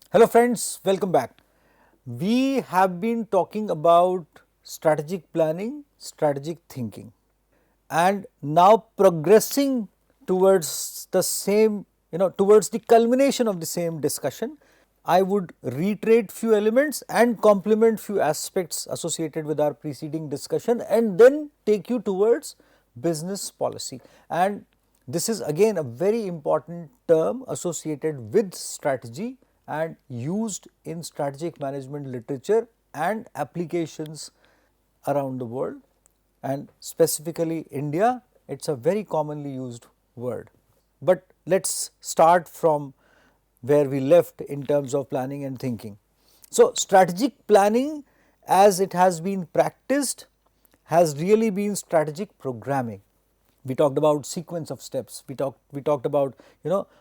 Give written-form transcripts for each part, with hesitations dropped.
Hello friends, welcome back. We have been talking about strategic planning, strategic thinking, and now progressing towards the same, towards the culmination of the same discussion. I would reiterate few elements and complement few aspects associated with our preceding discussion and then take you towards business policy. And this is again a very important term associated with strategy and used in strategic management literature and applications around the world, and specifically India, it is a very commonly used word. But let us start from where we left in terms of planning and thinking. So, strategic planning as it has been practiced has really been strategic programming. We talked about sequence of steps, we talked about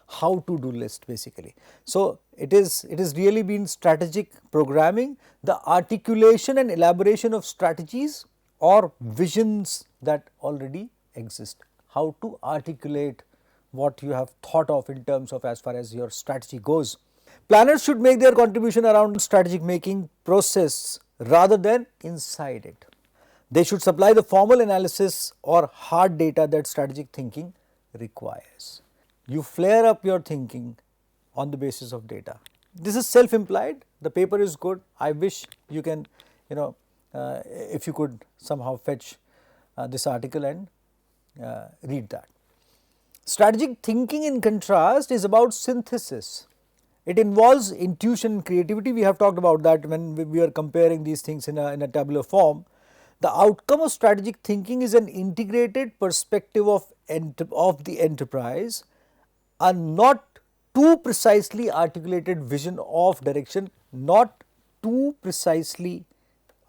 how to do list basically. So, it is really been strategic programming, the articulation and elaboration of strategies or visions that already exist, how to articulate what you have thought of in terms of as far as your strategy goes. Planners should make their contribution around strategic making process rather than inside it. They should supply the formal analysis or hard data that strategic thinking requires. You flare up your thinking on the basis of data. This is self-implied, the paper is good. I wish you can, if you could somehow fetch this article and read that. Strategic thinking in contrast is about synthesis. It involves intuition and creativity. We have talked about that when we are comparing these things in a tabular form. The outcome of strategic thinking is an integrated perspective of the enterprise, a not too precisely articulated vision of direction, not too precisely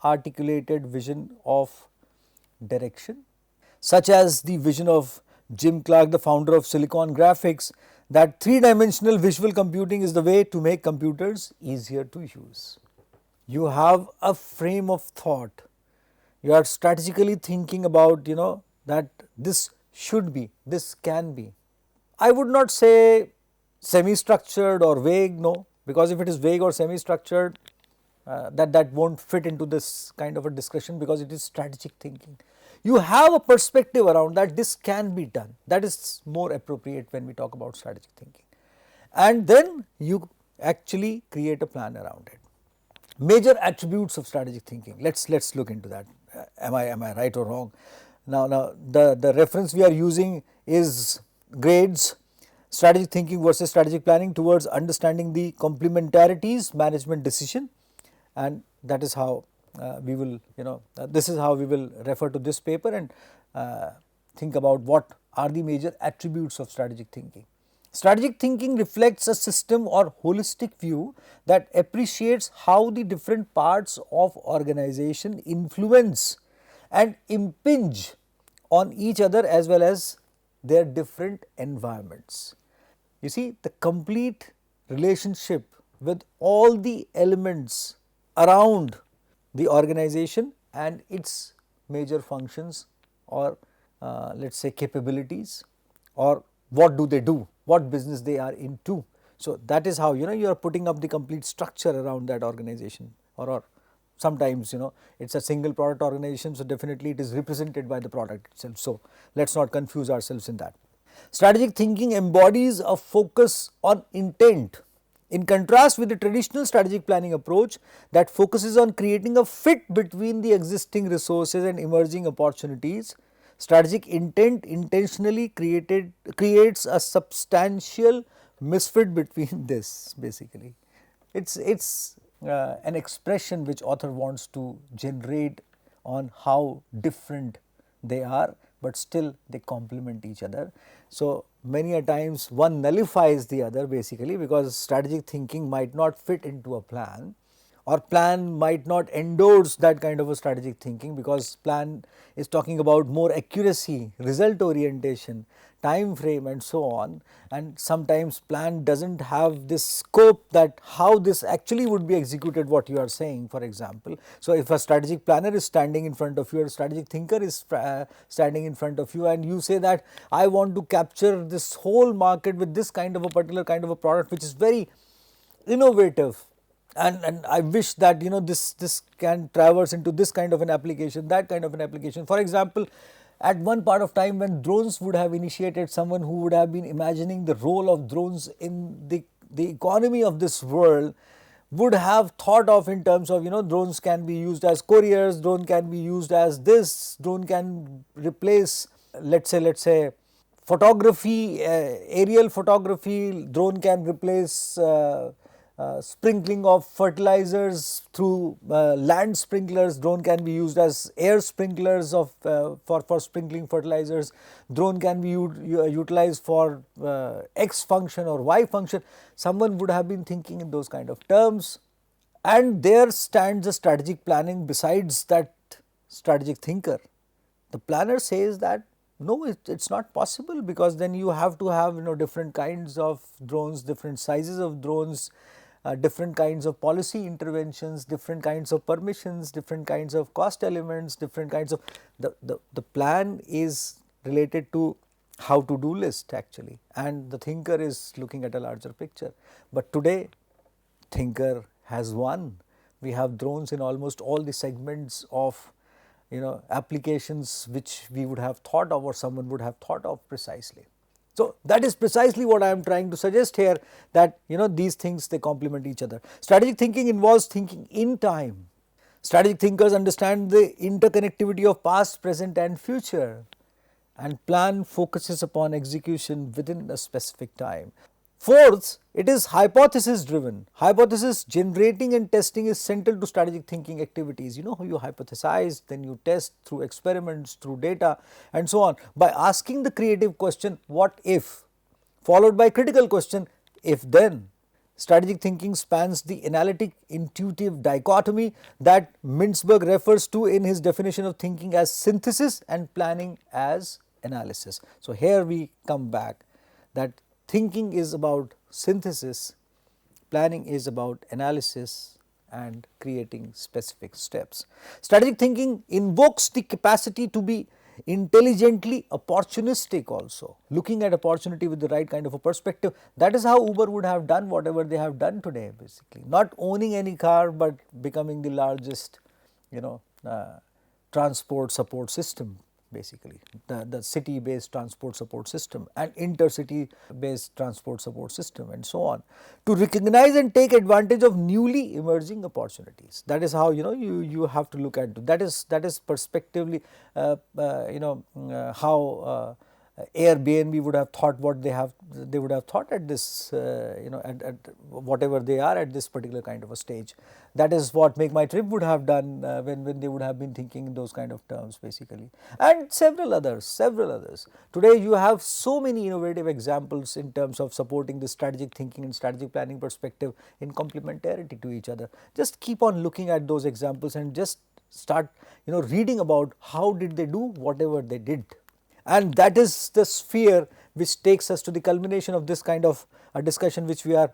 articulated vision of direction, such as the vision of Jim Clark, the founder of Silicon Graphics, that three-dimensional visual computing is the way to make computers easier to use. You have a frame of thought. You are strategically thinking about, that this should be, this can be. I would not say semi-structured or vague, no, because if it is vague or semi-structured, that won't fit into this kind of a discussion because it is strategic thinking. You have a perspective around that this can be done, that is more appropriate when we talk about strategic thinking, and then you actually create a plan around it. Major attributes of strategic thinking, let's look into that. Am I right or wrong? Now the reference we are using is Grade's Strategic Thinking versus Strategic Planning towards understanding the complementarities management decision, and that is how we will, this is how we will refer to this paper and think about what are the major attributes of strategic thinking. Strategic thinking reflects a system or holistic view that appreciates how the different parts of organization influence and impinge on each other as well as their different environments. You see, the complete relationship with all the elements around the organization and its major functions or let us say capabilities, or what do they do, what business they are into. So, that is how you are putting up the complete structure around that organization, or sometimes it is a single product organization. So, definitely it is represented by the product itself. So, let us not confuse ourselves in that. Strategic thinking embodies a focus on intent, in contrast with the traditional strategic planning approach that focuses on creating a fit between the existing resources and emerging opportunities. Strategic intent intentionally creates a substantial misfit between this basically. It's an expression which author wants to generate on how different they are, but still they complement each other. So, many a times one nullifies the other basically, because strategic thinking might not fit into a plan, or plan might not endorse that kind of a strategic thinking, because plan is talking about more accuracy, result orientation, time frame and so on, and sometimes plan does not have this scope that how this actually would be executed, what you are saying, for example. So, if a strategic planner is standing in front of you, or a strategic thinker is standing in front of you, and you say that I want to capture this whole market with this kind of a particular kind of a product which is very innovative, and I wish that this can traverse into this kind of an application, that kind of an application. For example, at one part of time when drones would have initiated, someone who would have been imagining the role of drones in the economy of this world would have thought of in terms of drones can be used as couriers, drone can be used as this, drone can replace, let's say photography, aerial photography, drone can replace sprinkling of fertilizers through land sprinklers, drone can be used as air sprinklers of for sprinkling fertilizers, drone can be utilized for X function or Y function. Someone would have been thinking in those kind of terms, and there stands the strategic planning besides that strategic thinker. The planner says that no, it's not possible, because then you have to have different kinds of drones, different sizes of drones, different kinds of policy interventions, different kinds of permissions, different kinds of cost elements, different kinds of the plan is related to how to do list actually, and the thinker is looking at a larger picture. But today thinker has won. We have drones in almost all the segments of applications which we would have thought of or someone would have thought of precisely. So, that is precisely what I am trying to suggest here, that these things, they complement each other. Strategic thinking involves thinking in time. Strategic thinkers understand the interconnectivity of past, present and future, and plan focuses upon execution within a specific time. Fourth, it is hypothesis driven. Hypothesis generating and testing is central to strategic thinking activities. You hypothesize, then you test through experiments, through data and so on, by asking the creative question, what if, followed by critical question, if then. Strategic thinking spans the analytic intuitive dichotomy that Mintzberg refers to in his definition of thinking as synthesis and planning as analysis. So, here we come back that thinking is about synthesis, planning is about analysis and creating specific steps. Strategic thinking invokes the capacity to be intelligently opportunistic also, looking at opportunity with the right kind of a perspective. That is how Uber would have done whatever they have done today basically, not owning any car but becoming the largest transport support system basically, the city based transport support system and intercity based transport support system and so on, to recognize and take advantage of newly emerging opportunities. That is how you have to look at, that is perspectively how Airbnb would have thought what they would have thought at this at whatever they are at this particular kind of a stage. That is what Make My Trip would have done when they would have been thinking in those kind of terms basically, and several others. Today you have so many innovative examples in terms of supporting the strategic thinking and strategic planning perspective in complementarity to each other. Just keep on looking at those examples and just start reading about how did they do whatever they did. And that is the sphere which takes us to the culmination of this kind of a discussion which we are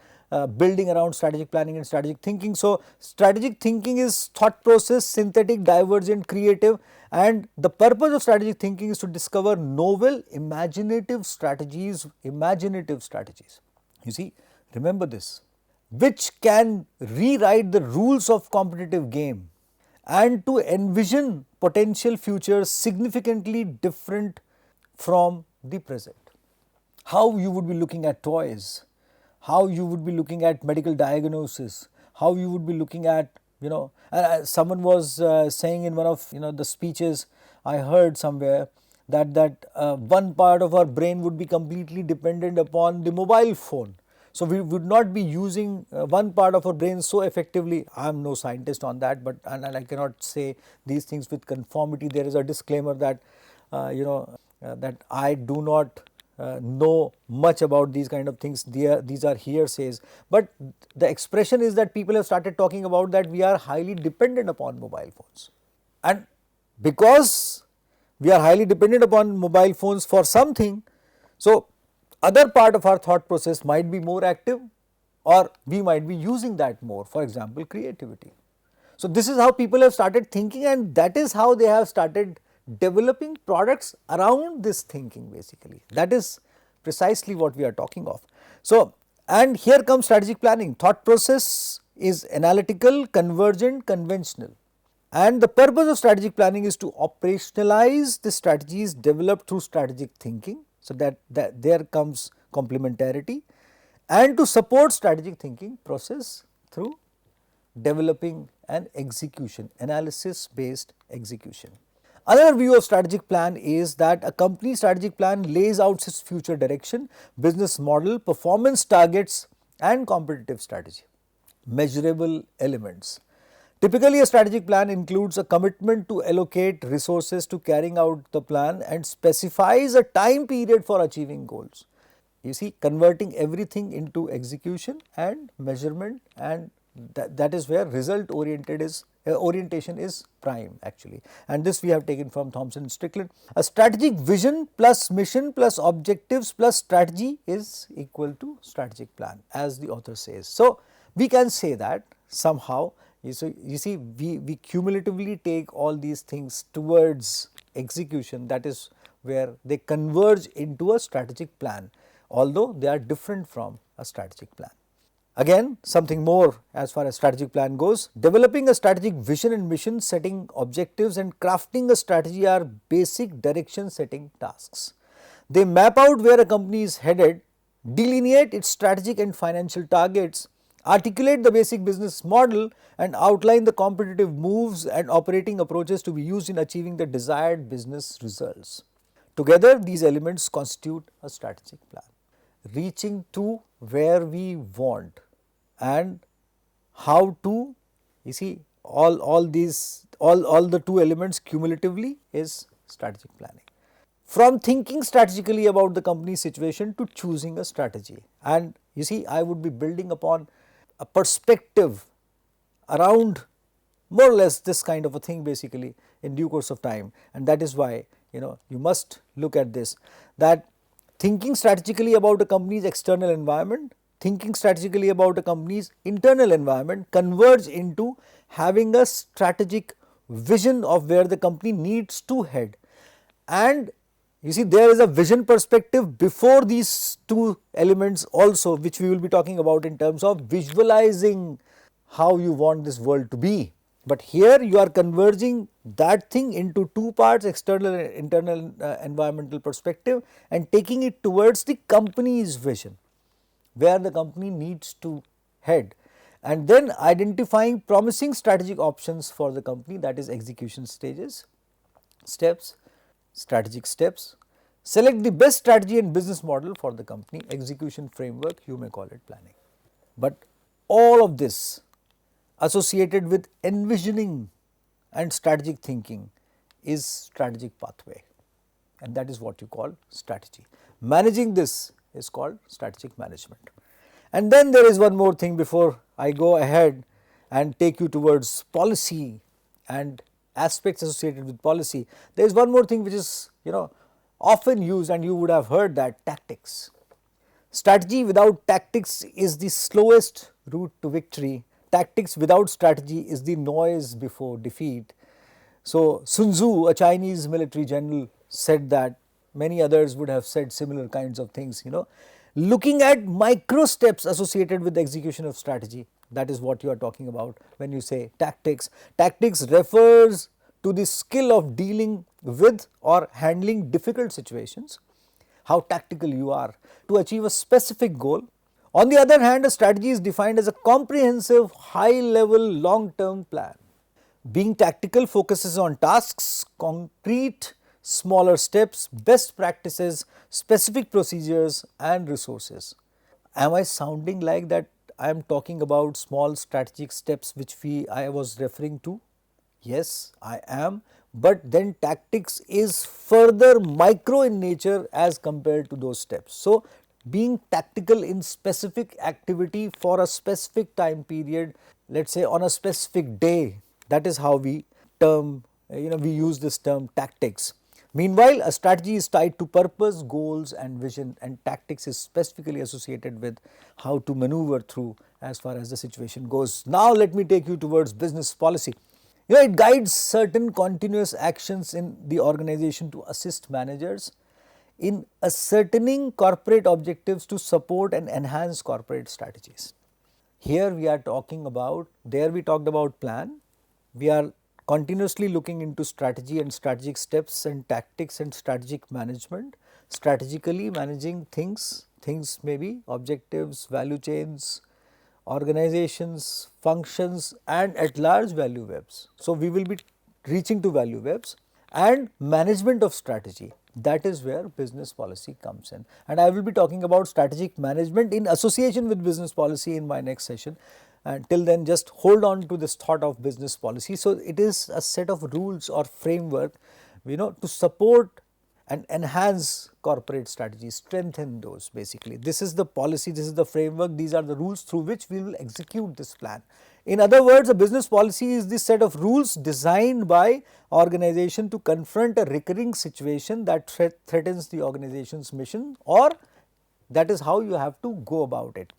building around strategic planning and strategic thinking. So, strategic thinking is thought process, synthetic, divergent, creative, and the purpose of strategic thinking is to discover novel imaginative strategies. You see, remember this, which can rewrite the rules of competitive game and to envision potential futures significantly different from the present. How you would be looking at toys, how you would be looking at medical diagnosis, how you would be looking at someone was saying in one of the speeches I heard somewhere that one part of our brain would be completely dependent upon the mobile phone. So, we would not be using one part of our brain so effectively. I am no scientist on that, but and I cannot say these things with conformity. There is a disclaimer that that I do not know much about these kind of things. These are hearsays, but the expression is that people have started talking about that we are highly dependent upon mobile phones, and because we are highly dependent upon mobile phones for something, so other part of our thought process might be more active or we might be using that more, for example creativity. So, this is how people have started thinking, and that is how they have started developing products around this thinking basically. That is precisely what we are talking of. So, And here comes strategic planning. Thought process is analytical, convergent, conventional. And the purpose of strategic planning is to operationalize the strategies developed through strategic thinking. So that there comes complementarity, and to support strategic thinking process through developing an execution, analysis based execution. Another view of strategic plan is that a company strategic plan lays out its future direction, business model, performance targets and competitive strategy. Measurable elements. Typically, a strategic plan includes a commitment to allocate resources to carrying out the plan and specifies a time period for achieving goals. You see, converting everything into execution and measurement, and that is where result orientation is prime actually, and this we have taken from Thomson Strickland. A strategic vision plus mission plus objectives plus strategy is equal to strategic plan, as the author says. So we can say that somehow you see we cumulatively take all these things towards execution, that is where they converge into a strategic plan, although they are different from a strategic plan. Again, something more as far as strategic plan goes. Developing a strategic vision and mission, setting objectives and crafting a strategy are basic direction setting tasks. They map out where a company is headed, delineate its strategic and financial targets, articulate the basic business model and outline the competitive moves and operating approaches to be used in achieving the desired business results. Together, these elements constitute a strategic plan. Reaching to where we want and how to, you see, all the two elements cumulatively is strategic planning. From thinking strategically about the company's situation to choosing a strategy, and you see, I would be building upon a perspective around more or less this kind of a thing basically in due course of time, and that is why you must look at this, that thinking strategically about a company's external environment, thinking strategically about a company's internal environment converge into having a strategic vision of where the company needs to head. And you see, there is a vision perspective before these two elements also, which we will be talking about in terms of visualizing how you want this world to be. But here you are converging that thing into two parts, external and internal environmental perspective, and taking it towards the company's vision, where the company needs to head, and then identifying promising strategic options for the company, that is execution steps, strategic steps, select the best strategy and business model for the company, execution framework, you may call it planning. But all of this associated with envisioning and strategic thinking is strategic pathway, and that is what you call strategy. Managing this is called strategic management. And then there is one more thing before I go ahead and take you towards policy and aspects associated with policy. There is one more thing which is often used, and you would have heard that, tactics. Strategy without tactics is the slowest route to victory. Tactics without strategy is the noise before defeat. So Sun Tzu, a Chinese military general, said that. Many others would have said similar kinds of things, Looking at micro steps associated with the execution of strategy, that is what you are talking about when you say tactics. Tactics refers to the skill of dealing with or handling difficult situations, how tactical you are to achieve a specific goal. On the other hand, a strategy is defined as a comprehensive, high-level, long-term plan. Being tactical focuses on tasks, concrete, smaller steps, best practices, specific procedures and resources. Am I sounding like that I am talking about small strategic steps which I was referring to? Yes, I am, but then tactics is further micro in nature as compared to those steps. So, being tactical in specific activity for a specific time period, let us say on a specific day, that is how we we use this term tactics. Meanwhile, a strategy is tied to purpose, goals and vision, and tactics is specifically associated with how to maneuver through as far as the situation goes. Now, let me take you towards business policy. It guides certain continuous actions in the organization to assist managers in ascertaining corporate objectives to support and enhance corporate strategies. Here we are talking about, there we talked about plan, we are continuously looking into strategy and strategic steps and tactics and strategic management, strategically managing things may be objectives, value chains, organizations, functions and at large value webs. So, we will be reaching to value webs and management of strategy. That is where business policy comes in, and I will be talking about strategic management in association with business policy in my next session. And till then, just hold on to this thought of business policy. So, it is a set of rules or framework, to support and enhance corporate strategies, strengthen those basically. This is the policy, this is the framework, these are the rules through which we will execute this plan. In other words, a business policy is the set of rules designed by organization to confront a recurring situation that threatens the organization's mission, or that is how you have to go about it.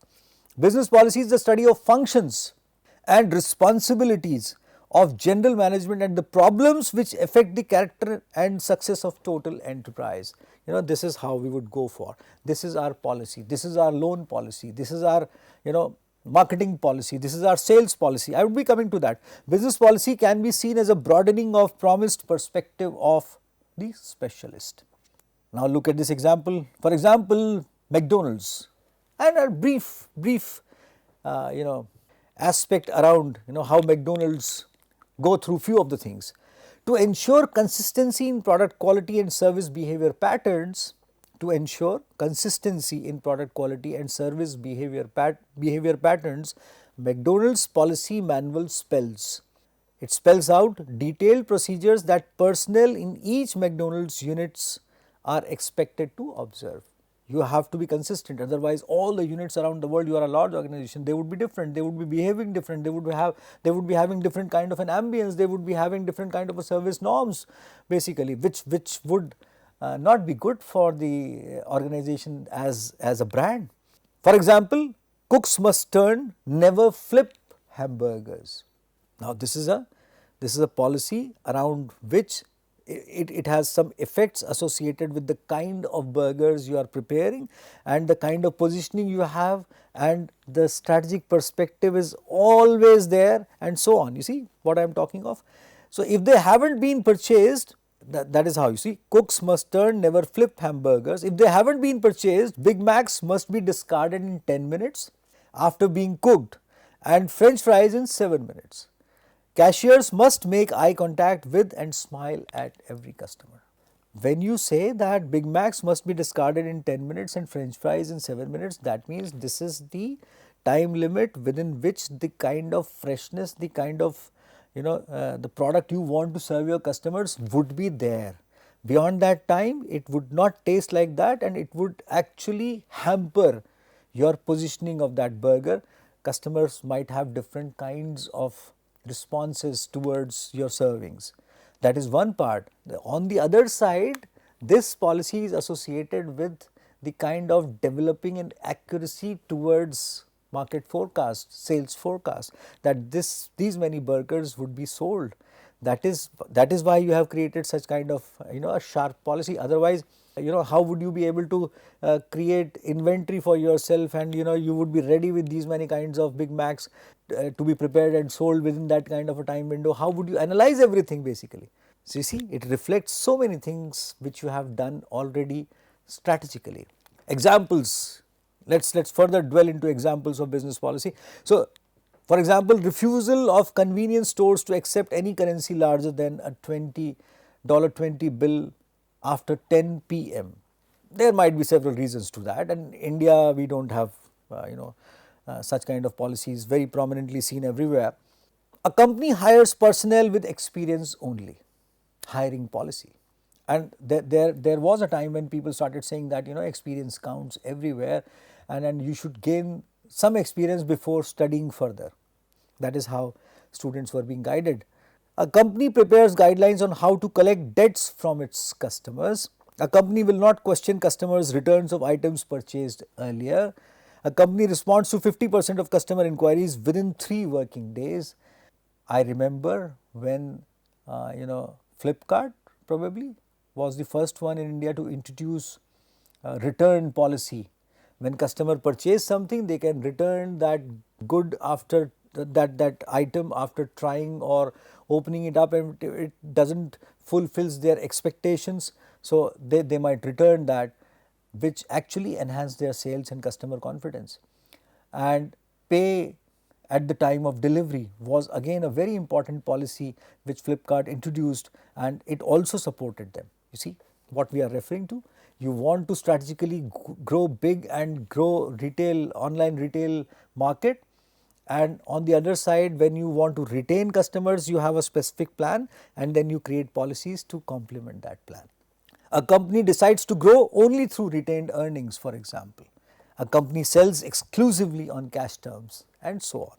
Business policy is the study of functions and responsibilities of general management and the problems which affect the character and success of total enterprise. This is how we would go for. This is our policy, this is our loan policy, this is our marketing policy, this is our sales policy. I would be coming to that. Business policy can be seen as a broadening of promised perspective of the specialist. Now look at this example. For example, McDonald's, and a brief aspect around how McDonald's go through few of the things. To ensure consistency in product quality and service behavior patterns, McDonald's policy manual spells. It spells out detailed procedures that personnel in each McDonald's units are expected to observe. You have to be consistent, otherwise all the units around the world, you are a large organization, they would be different, they would be behaving different, they would be having different kind of an ambience, they would be having different kind of a service norms basically, which would not be good for the organization as a brand. For example, cooks must turn, never flip hamburgers. Now this is a policy around which it has some effects associated with the kind of burgers you are preparing and the kind of positioning you have, and the strategic perspective is always there and so on. You see what I am talking of? So, if they haven't been purchased, that is how you see, cooks must turn, never flip hamburgers. If they haven't been purchased, Big Macs must be discarded in 10 minutes after being cooked and French fries in 7 minutes. Cashiers must make eye contact with and smile at every customer. When you say that Big Macs must be discarded in 10 minutes and French fries in 7 minutes, that means this is the time limit within which the kind of freshness, the kind of the product you want to serve your customers would be there. Beyond that time, it would not taste like that, and it would actually hamper your positioning of that burger. Customers might have different kinds of responses towards your servings. That is one part. On the other side, this policy is associated with the kind of developing an accuracy towards market forecast, sales forecast, that these many burgers would be sold. That is why you have created such kind of a sharp policy. Otherwise, how would you be able to create inventory for yourself, and you would be ready with these many kinds of Big Macs to be prepared and sold within that kind of a time window? How would you analyze everything basically? So, you see, it reflects so many things which you have done already strategically. Examples, let's further dwell into examples of business policy. So, for example, refusal of convenience stores to accept any currency larger than a $20 bill after 10 p.m. There might be several reasons to that, and in India we do not have such kind of policies very prominently seen everywhere. A company hires personnel with experience only, hiring policy. And there was a time when people started saying that experience counts everywhere, and you should gain some experience before studying further. That is how students were being guided. A company prepares guidelines on how to collect debts from its customers. A company will not question customers' returns of items purchased earlier. A company responds to 50% of customer inquiries within 3 working days. I remember when Flipkart probably was the first one in India to introduce return policy. When customer purchase something, they can return that good after that item after trying or opening it up, and it doesn't fulfills their expectations. So they might return that, which actually enhance their sales and customer confidence. And pay at the time of delivery was again a very important policy which Flipkart introduced, and it also supported them. You see what we are referring to? You want to strategically grow big and grow retail, online retail market, and on the other side, when you want to retain customers, you have a specific plan, and then you create policies to complement that plan. A company decides to grow only through retained earnings, for example. A company sells exclusively on cash terms, and so on.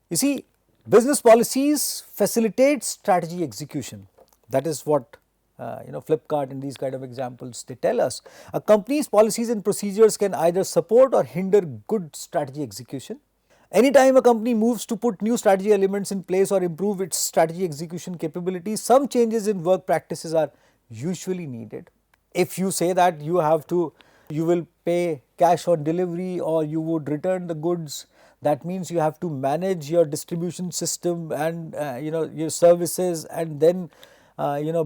You see, business policies facilitate strategy execution. That is what Flipkart and these kind of examples, they tell us. A company's policies and procedures can either support or hinder good strategy execution. Anytime a company moves to put new strategy elements in place or improve its strategy execution capabilities, some changes in work practices are usually needed. If you say that you will pay cash on delivery or you would return the goods, that means you have to manage your distribution system and your services, and then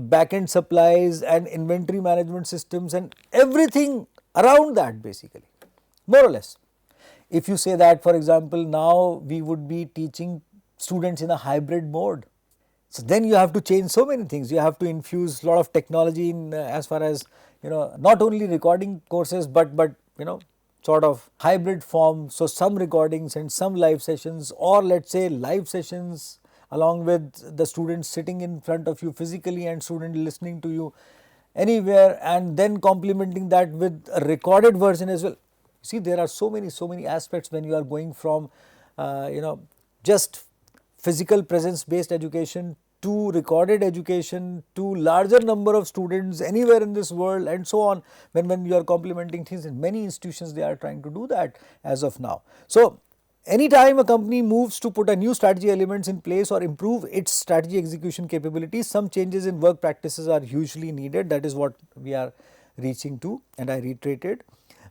back end supplies and inventory management systems and everything around that, basically, more or less. If you say that, for example, now we would be teaching students in a hybrid mode, so then you have to change so many things. You have to infuse a lot of technology in as far as not only recording courses, but sort of hybrid form. So some recordings and some live sessions, or let's say live sessions along with the students sitting in front of you physically and student listening to you anywhere, and then complementing that with a recorded version as well. See, there are so many aspects when you are going from just physical presence based education to recorded education to larger number of students anywhere in this world, and so on. When you are complementing things, in many institutions they are trying to do that as of now. So anytime a company moves to put a new strategy elements in place or improve its strategy execution capabilities, some changes in work practices are usually needed. That is what we are reaching to, and I reiterated.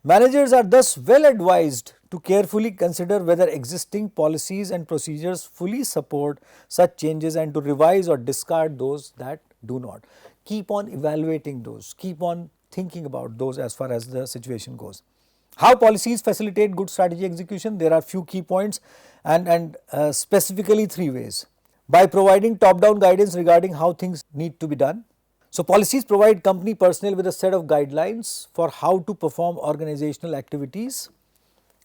Managers are thus well advised to carefully consider whether existing policies and procedures fully support such changes and to revise or discard those that do not. Keep on evaluating those, keep on thinking about those as far as the situation goes. How policies facilitate good strategy execution? There are few key points, and specifically 3 ways. By providing top-down guidance regarding how things need to be done. So policies provide company personnel with a set of guidelines for how to perform organizational activities.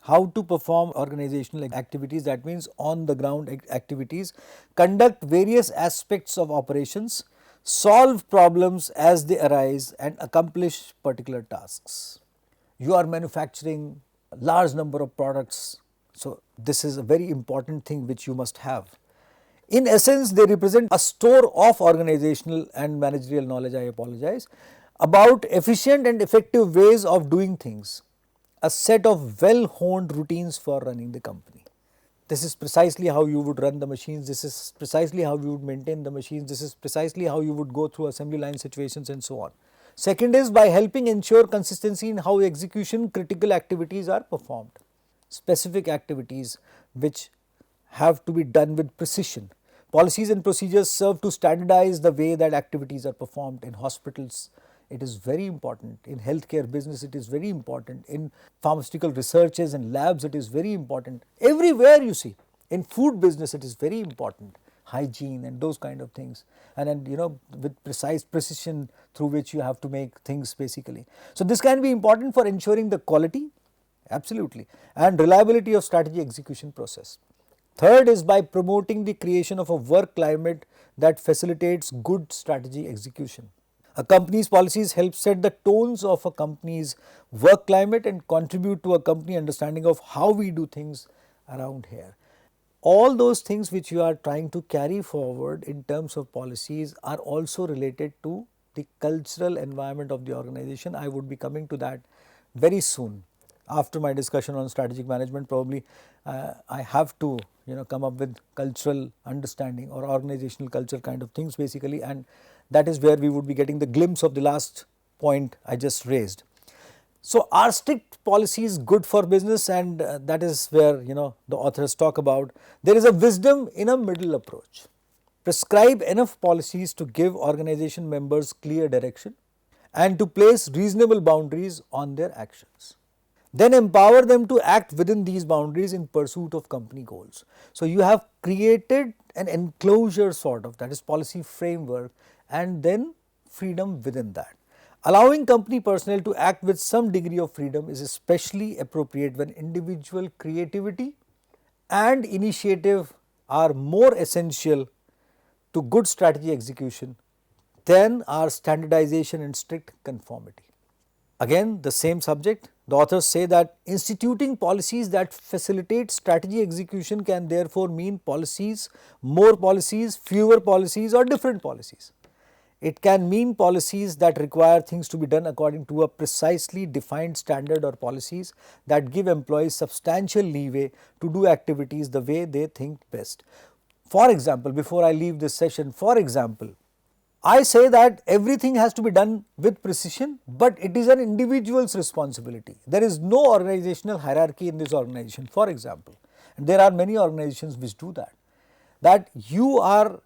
How to perform organizational activities, that means on the ground activities, conduct various aspects of operations, solve problems as they arise, and accomplish particular tasks. You are manufacturing a large number of products, so this is a very important thing which you must have. In essence, they represent a store of organizational and managerial knowledge, about efficient and effective ways of doing things, a set of well-honed routines for running the company. This is precisely how you would run the machines, this is precisely how you would maintain the machines, this is precisely how you would go through assembly line situations and so on. Second is by helping ensure consistency in how execution critical activities are performed. Specific activities which have to be done with precision. Policies and procedures serve to standardize the way that activities are performed. In hospitals, it is very important. In healthcare business, it is very important. In pharmaceutical researches and labs, it is very important. Everywhere you see. In food business, it is very important. Hygiene and those kind of things. And then, with precise precision through which you have to make things basically. So this can be important for ensuring the quality, absolutely, and reliability of strategy execution process. Third is by promoting the creation of a work climate that facilitates good strategy execution. A company's policies help set the tones of a company's work climate and contribute to a company understanding of how we do things around here. All those things which you are trying to carry forward in terms of policies are also related to the cultural environment of the organization. I would be coming to that very soon. After my discussion on strategic management, probably I have to come up with cultural understanding or organizational culture kind of things basically, and that is where we would be getting the glimpse of the last point I just raised. So are strict policies good for business? And that is where the authors talk about there is a wisdom in a middle approach. Prescribe enough policies to give organization members clear direction and to place reasonable boundaries on their actions. Then empower them to act within these boundaries in pursuit of company goals. So you have created an enclosure sort of, that is policy framework, and then freedom within that. Allowing company personnel to act with some degree of freedom is especially appropriate when individual creativity and initiative are more essential to good strategy execution than are standardization and strict conformity. Again, the same subject, the authors say that instituting policies that facilitate strategy execution can therefore mean policies, more policies, fewer policies, or different policies. It can mean policies that require things to be done according to a precisely defined standard, or policies that give employees substantial leeway to do activities the way they think best. For example, before I leave this session, for example, I say that everything has to be done with precision, but it is an individual's responsibility. There is no organizational hierarchy in this organization, for example. And there are many organizations which do that. That you are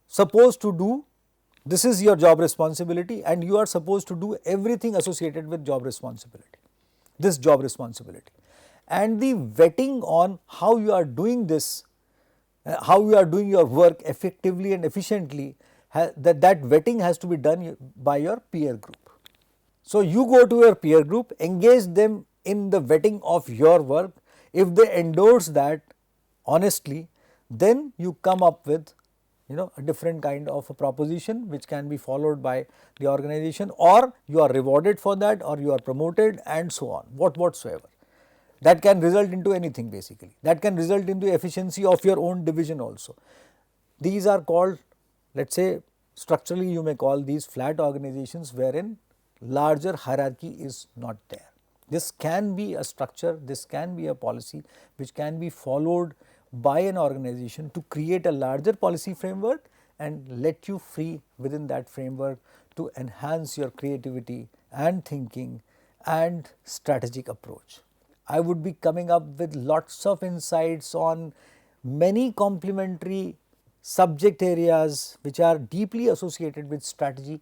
supposed to do, this is your job responsibility, and you are supposed to do everything associated with job responsibility, this job responsibility. And the vetting on how you are doing this, how you are doing your work effectively and efficiently, that vetting has to be done by your peer group. So you go to your peer group, engage them in the vetting of your work. If they endorse that honestly, then you come up with a different kind of a proposition which can be followed by the organization, or you are rewarded for that, or you are promoted, and so on, whatsoever. That can result into anything basically. That can result into efficiency of your own division also. These are called, let us say, structurally you may call these flat organizations wherein larger hierarchy is not there. This can be a structure, this can be a policy which can be followed by an organization to create a larger policy framework and let you free within that framework to enhance your creativity and thinking and strategic approach. I would be coming up with lots of insights on many complementary subject areas which are deeply associated with strategy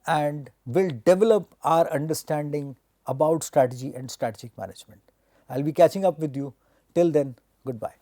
and will develop our understanding about strategy and strategic management. I will be catching up with you. Till then, goodbye.